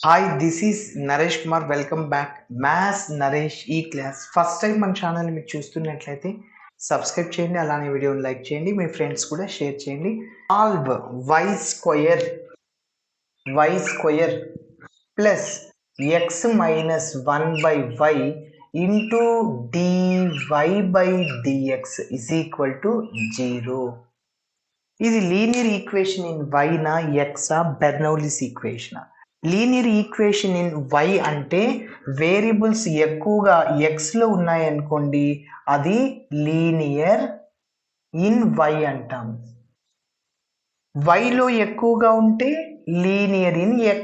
Hi, this is Naresh Kumar. Welcome back. Maths Naresh E-Class. First time మన channel మీరు చూస్తున్నట్లయితే subscribe చేయండి, అలానే వీడియోని లైక్ చేయండి, మీ ఫ్రెండ్స్ కూడా షేర్ చేయండి. Solve y square plus x minus 1/y into dy by dx is equal to 0. ఇది లీనియర్ ఈక్వేషన్ ఇన్ y నా x Bernoulli's equation. Linear equation in y అంటే వేరియబుల్స్ ఎక్కువగా x లో ఉన్నాయనుకోండి, అది లీనియర్ ఇన్ y అంటాం. yలో ఎక్కువగా ఉంటే లీనియర్ ఇన్ x,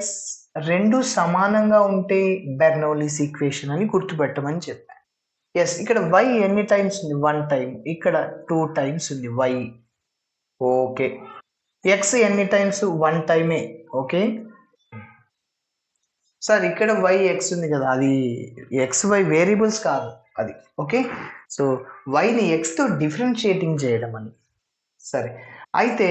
రెండు సమానంగా ఉంటే బెర్నౌలీస్ ఈక్వేషన్ అని గుర్తుపెట్టమని చెప్పాను. ఎస్, ఇక్కడ y ఎన్ని టైమ్స్ ఉంది? 1 టైం. ఇక్కడ 2 టైమ్స్ ఉంది y. ఓకే. x ఎన్ని టైమ్స్? 1 టైమే. ఓకే సార్, ఇక్కడ y x ఉంది కదా, అది xy వేరియబుల్స్ కాదు అది. ఓకే, సో yని xతో డిఫరెన్షియేటింగ్ చేయడం అని. సరే, అయితే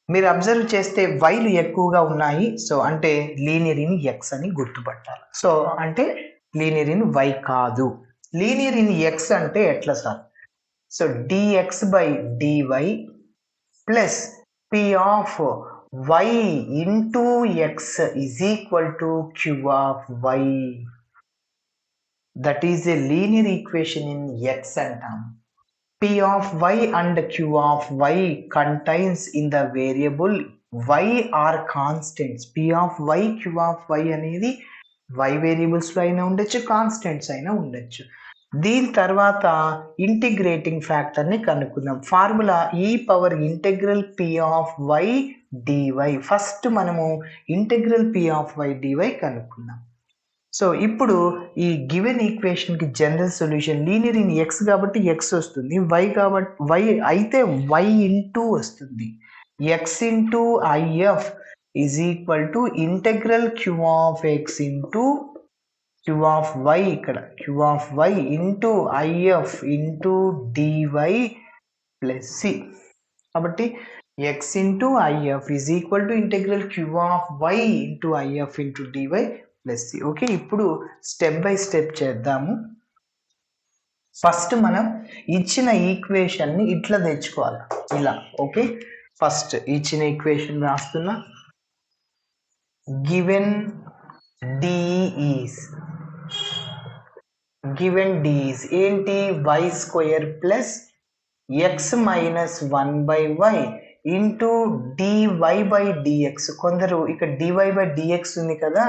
మీరు అబ్జర్వ్ చేస్తే వైలు ఎక్కువగా ఉన్నాయి, సో అంటే లీనియర్ ఇన్ x అని గుర్తుపట్టాలి. సో అంటే లీనియర్ ఇన్ y కాదు. లీనియర్ ఇన్ x అంటే ఎట్లా sir? So dx by dy plus p of y into x is equal to q of y. That is a linear equation in x antam. P of y and q of y contains in the variable y are constants. P of y, q of y అనేది y variables లో అయినా ఉండొచ్చు, constants అయినా ఉండొచ్చు. దీని తర్వాత integrating factor ని కనుక్కుందాం. Formula e power integral p of y dy. First మనము integral p of y dy కనుక్కుందాం. సో ఇప్పుడు ఈ గివెన్ ఈక్వేషన్ కి general solution linear in x కాబట్టి x వస్తుంది, y కాబట్టి y అయితే y ఇంటూ వస్తుంది. x into if is equal to integral q of x into q of y, ఇక్కడ q of y into if into dy plus c. కాబట్టి x into if is equal to integral q of y into if into dy plus c. Okay, ఇప్పుడు step by step చేద్దాము. First మనం ఇచ్చిన equation ని ఇట్లా తెచ్చుకోవాలి, ఇలా. Okay, first ఇచ్చిన ఈక్వేషన్ రాస్తున్నా. గివెన్ d is ఏంటి? y square plus x minus 1/y into dy by dx. కొందరు ఇక్కడ dy బై dx ఉంది కదా,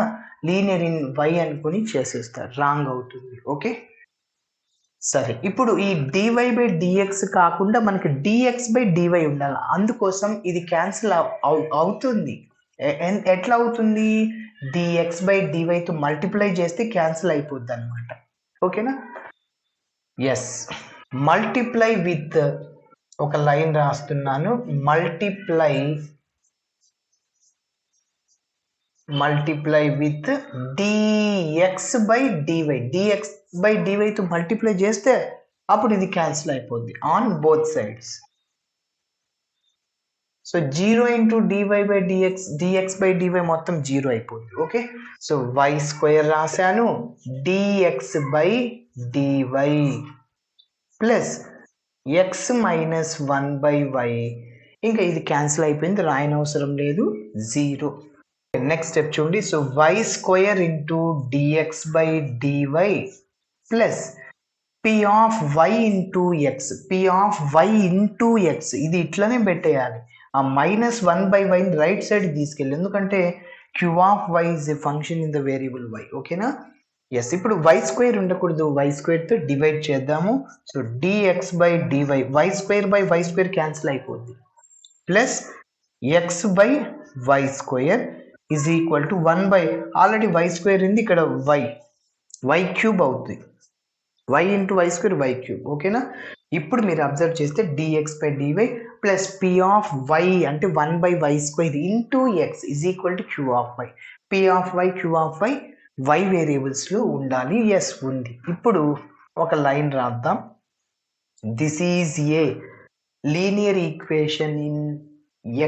లీనియర్ ఇన్ y అనుకుని చేసేస్తారు, రాంగ్ అవుతుంది. ఓకే, సరే. ఇప్పుడు ఈ dy బై dx కాకుండా మనకి dx బై dy ఉండాలి. అందుకోసం ఇది క్యాన్సిల్ అవుతుంది. ఎట్లా అవుతుంది? dx బై dy తో మల్టిప్లై చేస్తే క్యాన్సిల్ అయిపోద్ది అనమాట. ఓకేనా? ఎస్, మల్టిప్లై విత్, ఒక లైన్ రాస్తున్నాను, multiply with dx by dy. dx by dy తో మల్టిప్లై చేస్తే అప్పుడు ఇది క్యాన్సిల్ అయిపోద్ది on both sides. So 0 into dy by dx by dy మొత్తం 0 అయిపోయింది. ఓకే, సో y స్క్వేర్ రాశాను, dx by dy plus x minus 1/y. ఇంకా ఇది క్యాన్సిల్ అయిపోయింది, రాయనవసరం లేదు, 0. నెక్స్ట్ స్టెప్ చూడండి. So y square into dx by dy plus p of y into x. p of y into x ఇది ఇట్లనే పెట్టేయాలి. ఆ మైనస్ 1/y రైట్ సైడ్ తీసుకెళ్ళి, ఎందుకంటే q of y is a function in the variable y. ఓకేనా? Yes, ఇప్పుడు y square ఉండకూడదు, y square తో డివైడ్ చేద్దాము. So dx by dy, y square by y square cancel అయిపోద్ది, plus x by y square is equal to 1 by, already y square ఉంది, ఇక్కడ y cube అవుతుంది. y into y square y cube. ఓకేనా? ఇప్పుడు మీరు observe చేస్తే dx by dy plus p of y అంటే 1/y square into x is equal to q of y. p of y, q of y y variables లో ఉండాలి. Yes, ఉంది. ఇప్పుడు ఒక లైన్ రాద్దాం. This is a linear equation in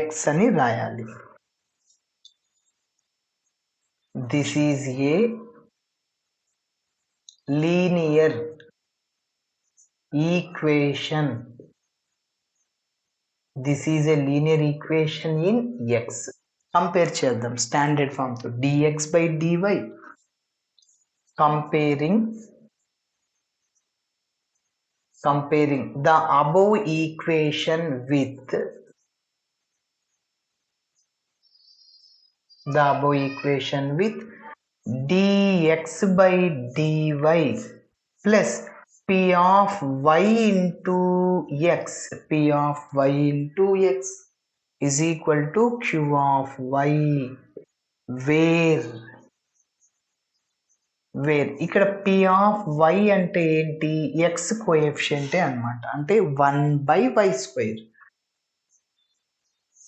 x అని రాయాలి. This is a linear equation. This is a linear equation in X. Compare చేద్దాం standard form తో. dx by dy comparing the above equation with dx by dy plus p of y into x is equal to q of y, where ఇక్కడ p of y అంటే ఏంటి? x కోఎఫిషియంటే అన్నమాట, అంటే 1/y².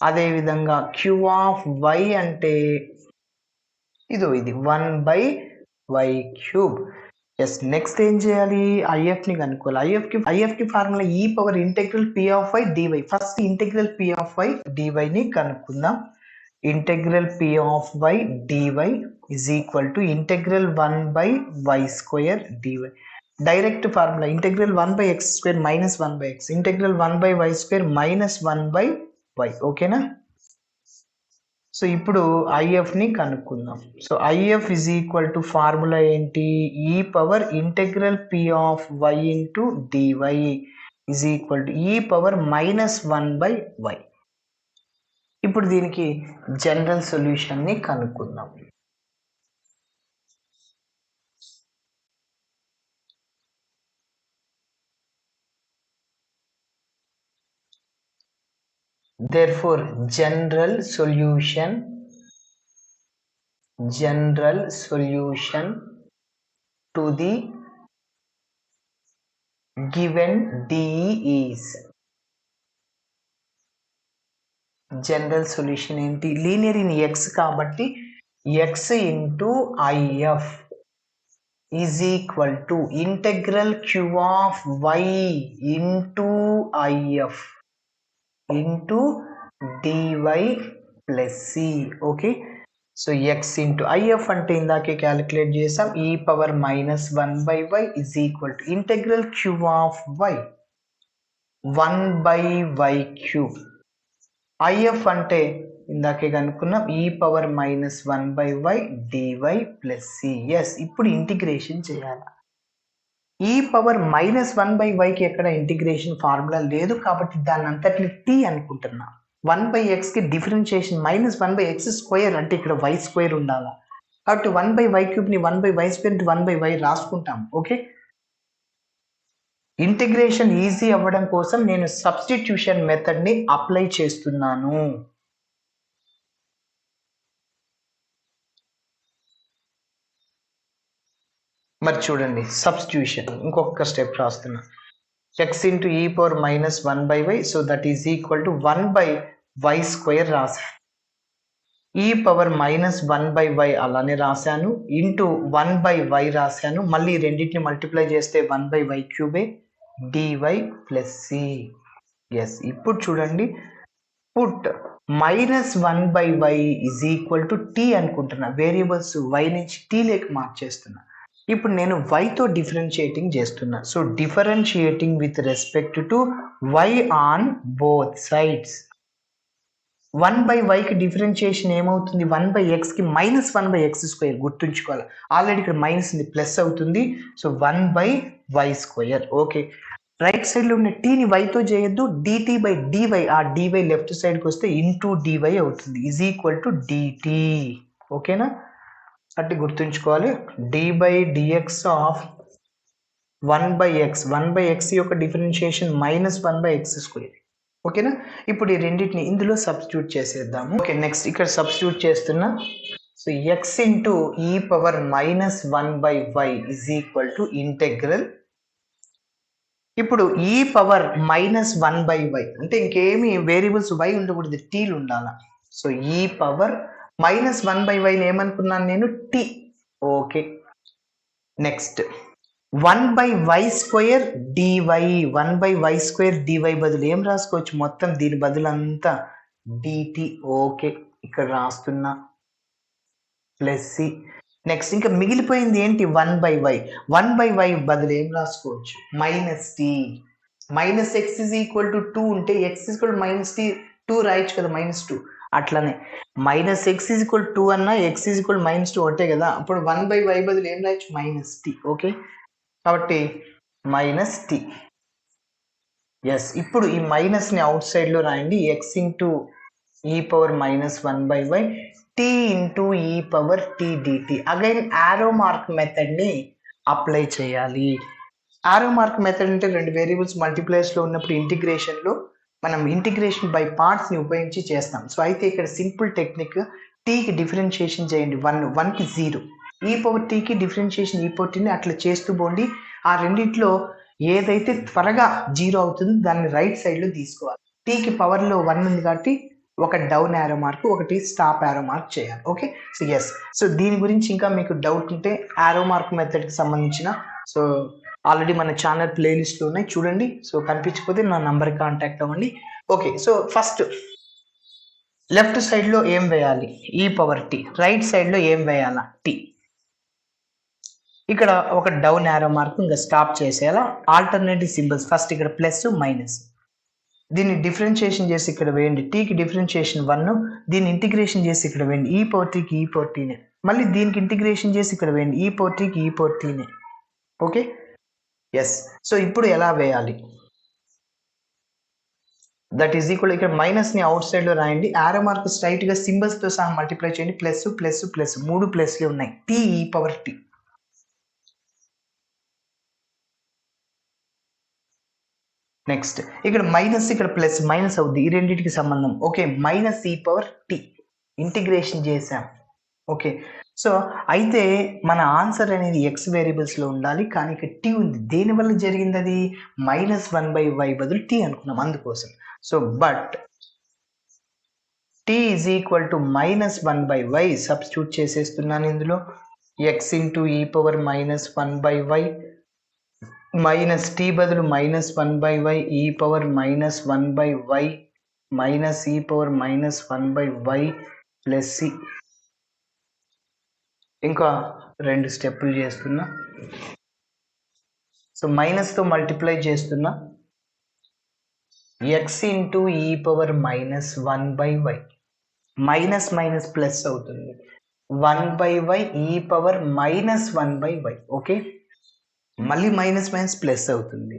అదేవిధంగా q of y అంటే ఇది 1/y³. Yes, next ఏం చేయాలి? ఐఎఫ్ ని కనుక్కోవాలి. ఐఎఫ్ కి formula e power integral p of y dy. First integral p of y dy ని కనుక్కుందాం. Integral p of y dy is equal to integral 1/y² dy. Direct formula integral 1/x² minus 1/x, integral 1/y² minus 1/y. ఓకేనా? So ఇప్పుడు if ని కనుక్కుందాం. So if is equal to formula ఏంటి? ఈ power integral p of y into dy is equal to ఈ power -1/y. ఇప్పుడు దీనికి general solution ని కనుక్కుందాం. Therefore, general solution to the given DE is, general solution ఏంటి? లీనియర్ ఇన్ x కాబట్టి x into IF is equal to integral q of y into IF into dy plus c. Okay, so x into IF అంటే ఇందాకే calculate చేసాం. e power -1/y is equal to integral q of y 1/y³. IF అంటే ఇందాకే కనుక్కున్నాం e power -1/y dy plus c. Yes, ఇప్పుడు integration చేయాలి. e power -1/y కి ఎక్కడ ఇంటిగ్రేషన్ ఫార్ములా లేదు కాబట్టి దాన్ని అంతటిని t అనుకుంటున్నా. 1/x కి డిఫరెన్షియేషన్ -1/x² అంటే ఇక్కడ y² ఉండాలి కాబట్టి 1/y³ ని 1/y² 1/y రాసుకుంటాం. ఓకే, ఇంటిగ్రేషన్ ఈజీ అవ్వడం కోసం నేను సబ్స్టిట్యూషన్ మెథడ్ ని అప్లై చేస్తున్నాను. మరి చూడండి, సబ్స్టిట్యూషన్ ఇంకొక స్టెప్ రాస్తున్నా. x into e power -1/y, so that is equal to 1/y² రాశాను. e పవర్ -1/y అలానే రాశాను, ఇంటూ 1/y రాశాను. మళ్ళీ రెండింటిని మల్టిప్లై చేస్తే 1/y³ dy plus c. Yes, ఇప్పుడు చూడండి, put -1/y is equal to t అనుకుంటున్నా. వేరియబుల్స్ y నుంచి t లేక మార్చేస్తున్నా. ఇప్పుడు నేను y తో డిఫరెన్షియేటింగ్ చేస్తున్నా. So differentiating with respect to y on both sides. 1/y కి డిఫరెన్షియేషన్ ఏమవుతుంది? 1/x కి -1/x². గుర్తుంచుకోవాలి, ఆల్రెడీ ఇక్కడ మైనస్ ఉంది, ప్లస్ అవుతుంది. So 1/y². Okay, right side లో ఉన్న t ని y తో చేయొద్దు. dt by dy, ఆ dy లెఫ్ట్ సైడ్ కి వస్తే ఇంటూ dy అవుతుంది, ఈజ్ ఈక్వల్ టు dt. ఓకేనా? అంటే గుర్తుంచుకోవాలి, d/dx ఆఫ్ 1/x యొక్క డిఫరెన్షియేషన్ -1/x². ఓకేనా? ఇప్పుడు ఈ రెండింటిని ఇందులో సబ్స్టిట్యూట్ చేసేద్దాము. ఓకే, నెక్స్ట్ ఇక్కడ సబ్స్టిట్యూట్ చేస్తున్నా. So x into e power -1/y is equal to integral. ఇప్పుడు e పవర్ -1/y అంటే ఇంకేమి వేరియబుల్స్ y ఉండకూడదు, tలు ఉండాలి. సో e పవర్ -1/y ఏమనుకున్నాను నేను? t. Okay, next 1/y² dy. 1/y² dy బదులు ఏం రాసుకోవచ్చు? మొత్తం దీని బదులు అంతా dt. ఓకే, ఇక్కడ రాస్తున్నా. Plus C. నెక్స్ట్ ఇంకా మిగిలిపోయింది ఏంటి, 1/y. 1/y బదులు ఏం రాసుకోవచ్చు, minus t. Minus x is equal to 2 ఉంటే ఎక్స్ ఈక్వల్ మైనస్ టీ 2 రాయొచ్చు కదా, -2. అట్లనే మైనస్ ఎక్స్ ఈజ్ ఈక్వల్ 2 అన్నా ఎక్స్ ఈజ్ ఈక్వల్ -2 ఒకటే కదా, అప్పుడు 1/y బదులు ఏం రాయొచ్చు, మైనస్ టీ. ఓకే, కాబట్టి మైనస్ టీ. ఎస్, ఇప్పుడు ఈ మైనస్ ని అవుట్ సైడ్ లో రాయండి, x into e power -1/y t into e power t dt. Again arrow mark method ని అప్లై చేయాలి. ఆరో మార్క్ మెథడ్ అంటే రెండు వేరియబుల్స్ మల్టీప్లైర్స్ లో ఉన్నప్పుడు ఇంటిగ్రేషన్ లో మనం ఇంటిగ్రేషన్ బై పార్ట్స్ ని ఉపయోగించి చేస్తాం. సో అయితే ఇక్కడ సింపుల్ టెక్నిక్, టీకి డిఫరెన్షియేషన్ చేయండి, 1కి 0, ఈ పవర్ టీకి డిఫరెన్షియేషన్ ఈ పవర్ టీని అట్లా చేస్తూ పోండి. ఆ రెండిట్లో ఏదైతే త్వరగా 0 అవుతుందో దాన్ని రైట్ సైడ్ లో తీసుకోవాలి. టీకి పవర్ లో 1 ఉంది కాబట్టి ఒక డౌన్ యారో మార్క్, ఒకటి స్టాప్ యారో మార్క్ చేయాలి. Okay, so yes. సో దీని గురించి ఇంకా మీకు డౌట్ ఉంటే యారో మార్క్ మెథడ్కి సంబంధించిన సో ఆల్రెడీ మన ఛానల్ ప్లేలిస్ట్లో ఉన్నాయి, చూడండి. సో కనిపించకపోతే నా నంబర్కి కాంటాక్ట్ అవ్వండి. ఓకే, సో ఫస్ట్ లెఫ్ట్ సైడ్లో ఏం వేయాలి, ఈ పవర్ టీ. రైట్ సైడ్లో ఏం వేయాలా, టీ. ఇక్కడ ఒక డౌన్ యారో మార్క్ ఇంకా స్టాప్ చేసేయాలా. ఆల్టర్నేటివ్ సింబల్స్ ఫస్ట్ ఇక్కడ ప్లస్ మైనస్, దీన్ని డిఫరెన్షియేషన్ చేసి ఇక్కడ వేయండి, టీకి డిఫరెన్షియేషన్ 1, దీన్ని ఇంటిగ్రేషన్ చేసి ఇక్కడ వేయండి, ఈ పవర్ టీకి ఈ పవర్ టీనే. మళ్ళీ దీనికి ఇంటిగ్రేషన్ చేసి ఇక్కడ వేయండి, ఈ పవర్ టీకి ఈ పవర్ టీనే. Okay, yes. సో ఇప్పుడు ఎలా వేయాలి, దట్ ఈజ్ ఈక్వల్, ఇక్కడ మైనస్ ని అవుట్ సైడ్ లో రాయండి, ఆరో మార్క్ స్ట్రైట్ గా సింబల్స్ తో సహా మల్టిప్లై చేయండి, ప్లస్ ప్లస్ ప్లస్ 3 ప్లస్లు ఉన్నాయి, టీ ఈ పవర్ టీ. నెక్స్ట్ ఇక్కడ మైనస్, ఇక్కడ ప్లస్, మైనస్ అవుద్ది, ఈ రెండింటికి సంబంధం. Okay, minus e power tea integration చేసాం. ఓకే, సో అయితే మన ఆన్సర్ అనేది ఎక్స్ వేరియబుల్స్లో ఉండాలి, కానీ ఇక్కడ టీ ఉంది. దేనివల్ల జరిగింది అది, -1/y బదులు టీ అనుకున్నాం అందుకోసం. So but t is equal to -1/y substitute చేసేస్తున్నాను ఇందులో, x into e power -1/y minus t బదులు -1/y e power -1/y minus e power -1/y plus c. ఇంకా 2 స్టెప్పులు చేస్తున్నా. సో మైనస్తో మల్టిప్లై చేస్తున్నా, x into e power -1/y, minus minus plus అవుతుంది, 1/y e power -1/y. Okay, మళ్ళీ minus minus plus అవుతుంది,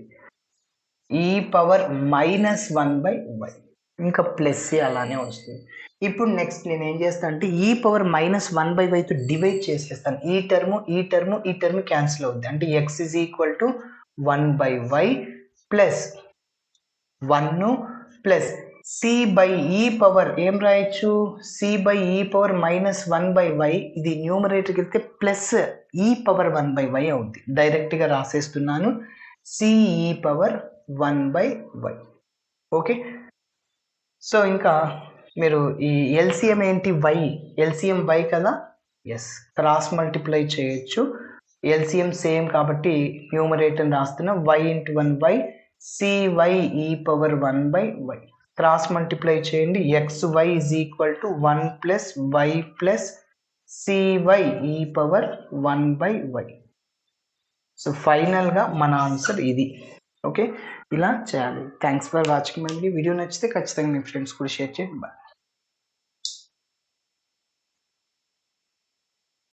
e power -1/y, ఇంకా plus అలానే వస్తుంది. ఇప్పుడు నెక్స్ట్ నేను ఏం చేస్తాను అంటే ఈ పవర్ -1/yతో డివైడ్ చేసేస్తాను, ఈ టర్మ్ క్యాన్సిల్ అవుద్ది, అంటే x is equal to 1/y plus 1 plus c by e power ఏం రాయొచ్చు, C by e power -1/y, ఇది న్యూమరేటర్కి వెళ్తే ప్లస్ ఈ పవర్ 1/y అవుద్ది, డైరెక్ట్గా రాసేస్తున్నాను, సి ఈ పవర్ 1/y. ఓకే, సో ఇంకా మీరు ఈ ఎల్సిఎం ఏంటి, y, ఎల్సిఎం y కదా, ఎస్, క్రాస్ మల్టిప్లై చేయొచ్చు, ఎల్సిఎం సేమ్ కాబట్టి న్యూమరేటర్ రాస్తున్నా, y ఇంటూ 1/y cy ఈ పవర్ 1/y, క్రాస్ మల్టిప్లై చేయండి, xy is equal to 1 plus y plus cy ఈ పవర్ 1/y. సో ఫైనల్గా మన ఆన్సర్ ఇది. ఓకే, ఇలా చేయాలి. థ్యాంక్స్ ఫర్ వాచింగ్ అండి. వీడియో నచ్చితే ఖచ్చితంగా మీ ఫ్రెండ్స్ కూడా షేర్ చేయండి. బాయ్.